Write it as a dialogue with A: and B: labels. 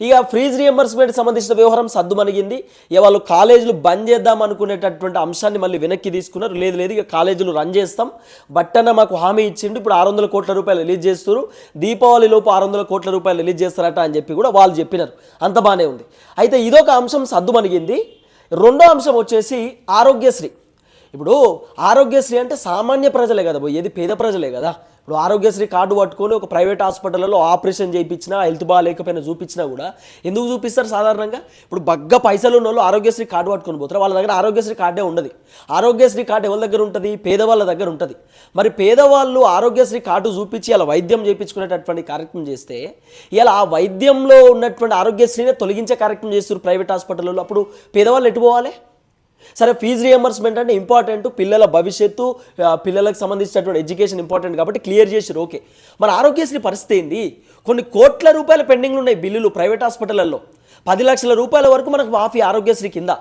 A: ఇక fee reimbursement సంబంధించిన వ్యవహారం సద్దుమణిగింది. ఇక వాళ్ళు కాలేజీలు బంద్ చేద్దాం అనుకునేటటువంటి అంశాన్ని మళ్ళీ వెనక్కి తీసుకున్నారు. లేదు ఇక కాలేజీలు రన్ చేస్తాం, బట్టన్న మాకు హామీ ఇచ్చిండు, ఇప్పుడు 600 కోట్ల రూపాయలు రిలీజ్ చేస్తారు, దీపావళి లోపు 600 కోట్ల రూపాయలు రిలీజ్ చేస్తారట అని చెప్పి కూడా వాళ్ళు చెప్పినారు. అంత బాగానే ఉంది. అయితే ఇదొక అంశం సద్దుమణిగింది. రెండో అంశం వచ్చేసి ఆరోగ్యశ్రీ. ఇప్పుడు ఆరోగ్యశ్రీ అంటే సామాన్య ప్రజలే కదా, ఏది పేద ప్రజలే కదా. ఇప్పుడు ఆరోగ్యశ్రీ కార్డు పట్టుకొని ఒక ప్రైవేట్ హాస్పిటల్లో ఆపరేషన్ చేయించినా, హెల్త్ బాగాలేకపోయినా చూపించినా కూడా ఎందుకు చూపిస్తారు సాధారణంగా? ఇప్పుడు బగ్గ పైసలు ఉన్న వాళ్ళు ఆరోగ్యశ్రీ కార్డు పట్టుకొని పోతారు, వాళ్ళ దగ్గర ఆరోగ్యశ్రీ కార్డే ఉండదు. ఆరోగ్యశ్రీ కార్డు ఎవరి దగ్గర ఉంటుంది? పేదవాళ్ళ దగ్గర ఉంటుంది. మరి పేదవాళ్ళు ఆరోగ్యశ్రీ కార్డు చూపించి అలా వైద్యం చేయించుకునేటటువంటి కార్యక్రమం చేస్తే ఇలా ఆ వైద్యంలో ఉన్నటువంటి ఆరోగ్యశ్రీనే తొలగించే కార్యక్రమం చేస్తారు ప్రైవేట్ హాస్పిటల్లో. అప్పుడు పేదవాళ్ళు ఎటు పోవాలి? సరే, ఫీజు రియంబర్స్మెంట్ అంటే ఇంపార్టెంట్, పిల్లల భవిష్యత్తు, పిల్లలకు సంబంధించినటువంటి ఎడ్యుకేషన్ ఇంపార్టెంట్ కాబట్టి క్లియర్ చేసారు, ఓకే. మన ఆరోగ్యశ్రీ పరిస్థితి ఏంది? కొన్ని కోట్ల రూపాయల పెండింగ్లు ఉన్నాయి బిల్లులు ప్రైవేట్ హాస్పిటల్లో. 10 లక్షల రూపాయల వరకు మనకు మాఫీ ఆరోగ్యశ్రీ కింద.